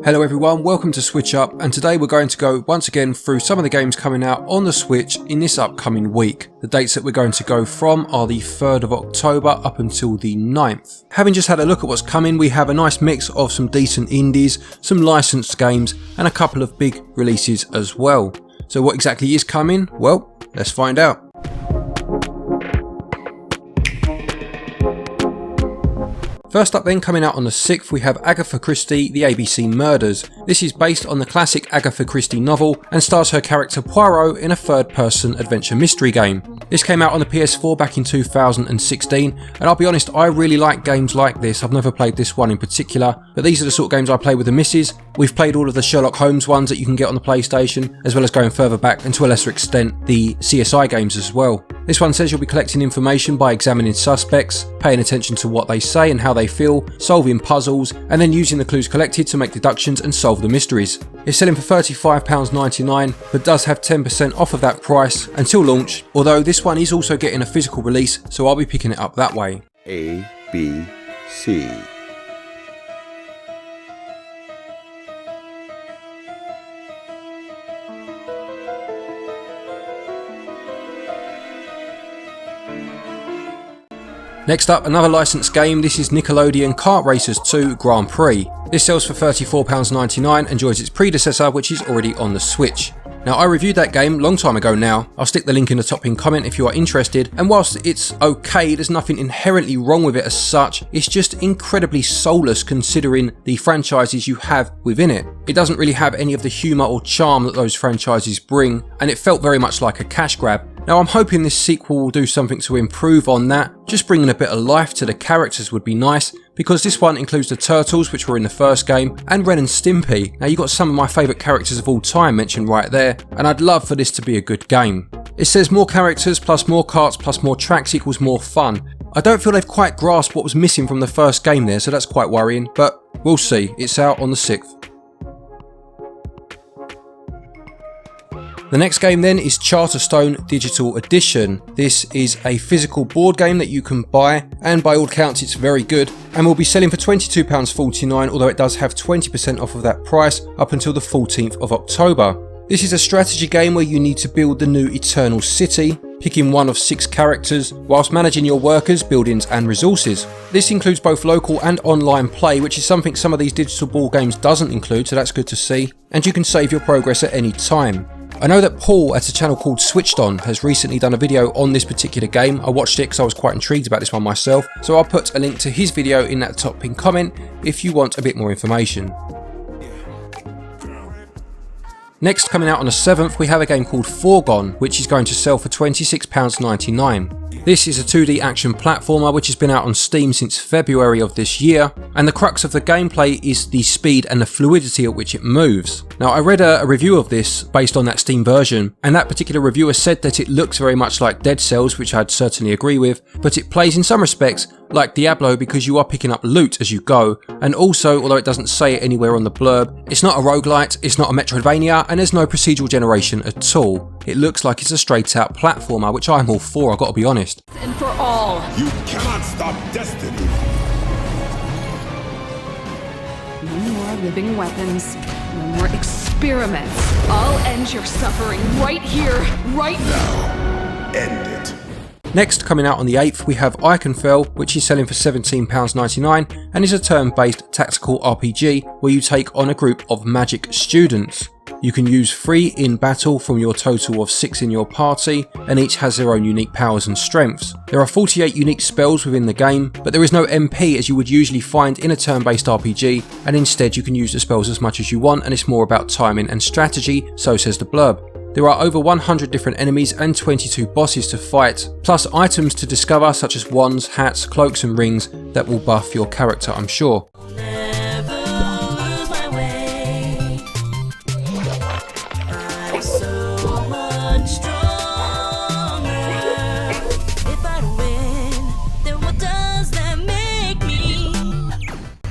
Hello everyone, welcome to SwitchUp, and today we're going to go once again through some of the games coming out on the Switch in this upcoming week. The dates that we're going to go from are the 3rd of October up until the 9th. Having just had a look at what's coming, we have a nice mix of some decent indies, some licensed games, and a couple of big releases as well. So what exactly is coming? Well, let's find out. First up then, coming out on the 6th, we have Agatha Christie, The ABC Murders. This is based on the classic Agatha Christie novel and stars her character Poirot in a third-person adventure mystery game. This came out on the PS4 back in 2016, and I'll be honest, I really like games like this. I've never played this one in particular, but these are the sort of games I play with the missus. We've played all of the Sherlock Holmes ones that you can get on the PlayStation, as well as going further back and to a lesser extent the CSI games as well. This one says you'll be collecting information by examining suspects, paying attention to what they say and how they feel, solving puzzles, and then using the clues collected to make deductions and solve the mysteries. It's selling for £35.99, but does have 10% off of that price until launch, although this one is also getting a physical release, so I'll be picking it up that way. A, B, C. Next up, another licensed game. This is Nickelodeon Kart Racers 2 Grand Prix. This sells for £34.99 and joins its predecessor, which is already on the Switch. Now, I reviewed that game a long time ago now. I'll stick the link in the top pinned comment if you are interested, and whilst it's okay, there's nothing inherently wrong with it as such. It's just incredibly soulless considering the franchises you have within it. It doesn't really have any of the humour or charm that those franchises bring, and it felt very much like a cash grab. Now, I'm hoping this sequel will do something to improve on that. Just bringing a bit of life to the characters would be nice, because this one includes the Turtles, which were in the first game, and Ren and Stimpy. Now, you've got some of my favourite characters of all time mentioned right there, and I'd love for this to be a good game. It says more characters plus more karts plus more tracks equals more fun. I don't feel they've quite grasped what was missing from the first game there, so that's quite worrying, but we'll see. It's out on the 6th. The next game then is Charterstone Digital Edition. This is a physical board game that you can buy, and by all accounts it's very good, and will be selling for £22.49, although it does have 20% off of that price up until the 14th of October. This is a strategy game where you need to build the new Eternal City, picking one of 6 characters, whilst managing your workers, buildings and resources. This includes both local and online play, which is something some of these digital board games doesn't include, so that's good to see, and you can save your progress at any time. I know that Paul at a channel called SwitchUp has recently done a video on this particular game. I watched it because I was quite intrigued about this one myself, so I'll put a link to his video in that top pinned comment if you want a bit more information. Next, coming out on the 7th, we have a game called Foregone, which is going to sell for £26.99. This is a 2D action platformer which has been out on Steam since February of this year, and the crux of the gameplay is the speed and the fluidity at which it moves. Now, I read a review of this based on that Steam version, and that particular reviewer said that it looks very much like Dead Cells, which I'd certainly agree with, but it plays in some respects like Diablo because you are picking up loot as you go, and also, although it doesn't say it anywhere on the blurb, it's not a roguelite, it's not a Metroidvania, and there's no procedural generation at all. It looks like it's a straight out platformer, which I'm all for, I've got to be honest. And for all. You cannot stop destiny. No more living weapons. No more experiments. I'll end your suffering right here, right now. End it. Next, coming out on the 8th, we have Iconfell, which is selling for £17.99 and is a turn-based tactical RPG where you take on a group of magic students. You can use 3 in battle from your total of 6 in your party, and each has their own unique powers and strengths. There are 48 unique spells within the game, but there is no MP as you would usually find in a turn-based RPG, and instead you can use the spells as much as you want, and it's more about timing and strategy, so says the blurb. There are over 100 different enemies and 22 bosses to fight, plus items to discover such as wands, hats, cloaks and rings that will buff your character, I'm sure.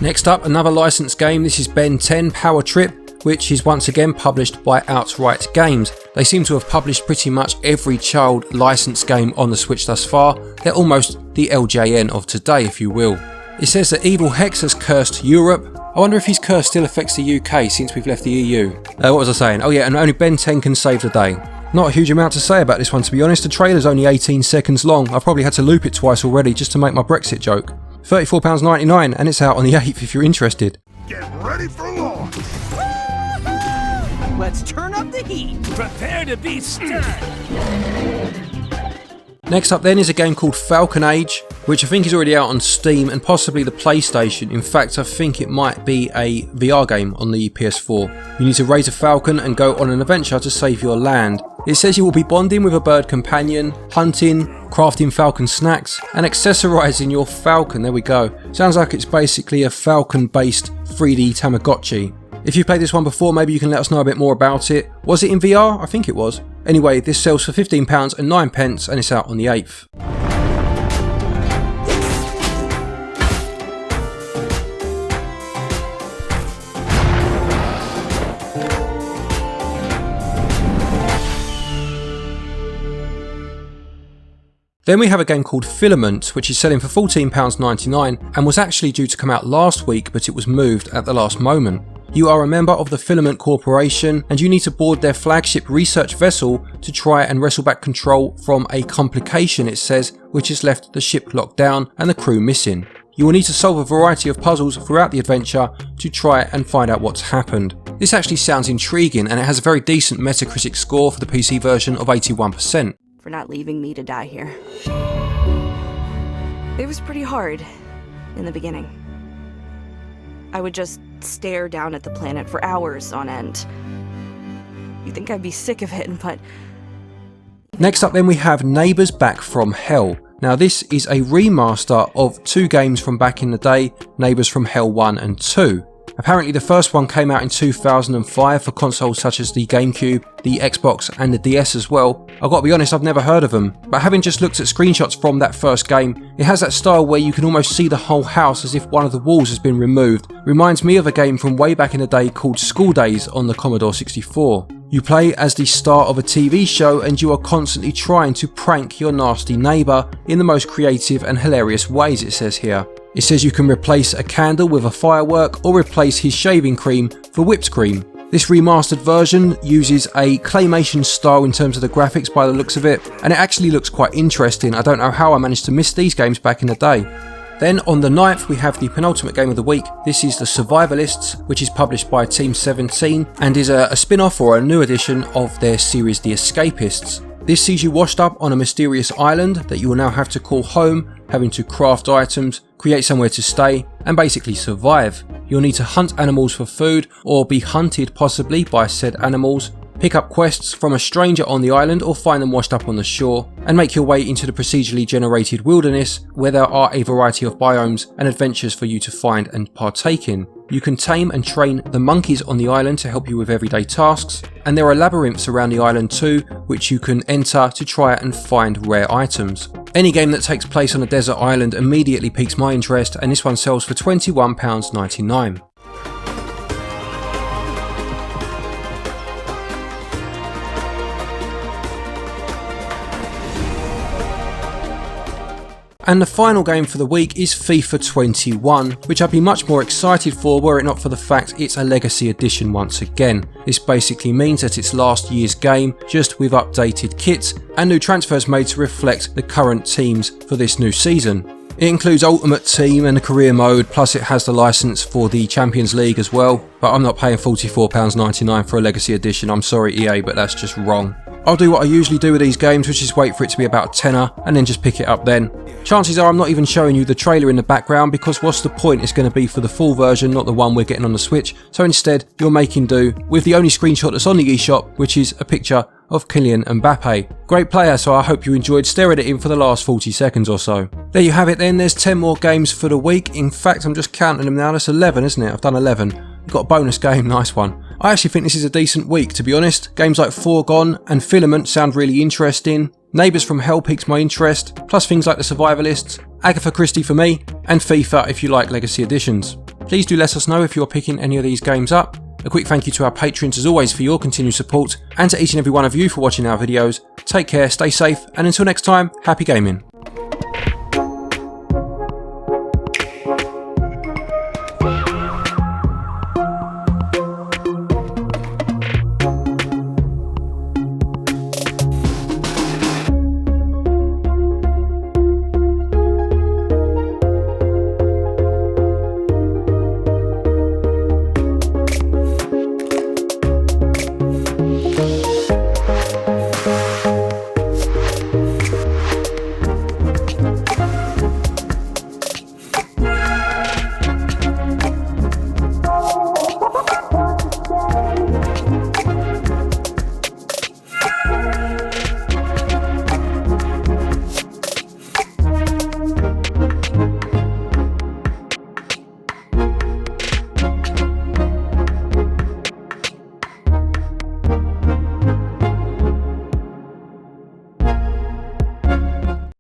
Next up, another licensed game. This is Ben 10 Power Trip, which is once again published by Outright Games. They seem to have published pretty much every child licensed game on the Switch thus far. They're almost the LJN of today, if you will. It says that evil Hex has cursed Europe, I wonder if his curse still affects the UK since we've left the EU. What was I saying? Oh yeah, and only Ben 10 can save the day. Not a huge amount to say about this one, to be honest. The trailer's only 18 seconds long. I've probably had to loop it twice already just to make my Brexit joke. £34.99 and it's out on the 8th if you're interested. Get ready for launch! Let's turn up the heat. Prepare to be stunned. Next up then is a game called Falcon Age, which I think is already out on Steam and possibly the PlayStation. In fact, I think it might be a VR game on the PS4. You need to raise a falcon and go on an adventure to save your land. It says you will be bonding with a bird companion, hunting, crafting falcon snacks, and accessorising your falcon. There we go. Sounds like it's basically a falcon-based 3D Tamagotchi. If you've played this one before, maybe you can let us know a bit more about it. Was it in VR? I think it was. Anyway, this sells for £15.09 and it's out on the 8th. Then we have a game called Filament, which is selling for £14.99 and was actually due to come out last week, but it was moved at the last moment. You are a member of the Filament Corporation and you need to board their flagship research vessel to try and wrestle back control from a complication, it says, which has left the ship locked down and the crew missing. You will need to solve a variety of puzzles throughout the adventure to try and find out what's happened. This actually sounds intriguing and it has a very decent Metacritic score for the PC version of 81%. For not leaving me to die here. It was pretty hard in the beginning. I would just stare down at the planet for hours on end. You'd think I'd be sick of it, but... Next up then we have Neighbours Back from Hell. Now this is a remaster of two games from back in the day, Neighbours from Hell 1 and 2. Apparently the first one came out in 2005 for consoles such as the GameCube, the Xbox and the DS as well. I've got to be honest, I've never heard of them, but having just looked at screenshots from that first game, it has that style where you can almost see the whole house as if one of the walls has been removed. Reminds me of a game from way back in the day called School Days on the Commodore 64. You play as the star of a TV show and you are constantly trying to prank your nasty neighbour in the most creative and hilarious ways, it says here. It says you can replace a candle with a firework or replace his shaving cream for whipped cream. This remastered version uses a claymation style in terms of the graphics by the looks of it, and it actually looks quite interesting. I don't know how I managed to miss these games back in the day. Then on the 9th we have the penultimate game of the week. This is the Survivalists, which is published by Team 17 and is a spin-off or a new edition of their series The Escapists. This sees you washed up on a mysterious island that you will now have to call home, having to craft items, create somewhere to stay, and basically survive. You'll need to hunt animals for food, or be hunted possibly by said animals, pick up quests from a stranger on the island or find them washed up on the shore, and make your way into the procedurally generated wilderness where there are a variety of biomes and adventures for you to find and partake in. You can tame and train the monkeys on the island to help you with everyday tasks, and there are labyrinths around the island too, which you can enter to try and find rare items. Any game that takes place on a desert island immediately piques my interest, and this one sells for £21.99. And the final game for the week is FIFA 21, which I'd be much more excited for were it not for the fact it's a legacy edition once again. This basically means that it's last year's game, just with updated kits and new transfers made to reflect the current teams for this new season. It includes Ultimate Team and the career mode, plus it has the license for the Champions League as well, but I'm not paying £44.99 for a legacy edition. I'm sorry EA, but that's just wrong. I'll do what I usually do with these games, which is wait for it to be about a tenner and then just pick it up then. Chances are I'm not even showing you the trailer in the background because what's the point? It's going to be for the full version, not the one we're getting on the Switch. So instead, you're making do with the only screenshot that's on the eShop, which is a picture of Kylian Mbappe. Great player, so I hope you enjoyed staring at him for the last 40 seconds or so. There you have it then, there's 10 more games for the week. In fact, I'm just counting them now, that's 11 isn't it? I've done 11. You've got a bonus game, nice one. I actually think this is a decent week, to be honest. Games like Foregone and Filament sound really interesting. Neighbours from Hell piques my interest, plus things like the Survivalists, Agatha Christie for me, and FIFA if you like legacy editions. Please do let us know if you're picking any of these games up. A quick thank you to our patrons as always for your continued support, and to each and every one of you for watching our videos. Take care, stay safe, and until next time, happy gaming.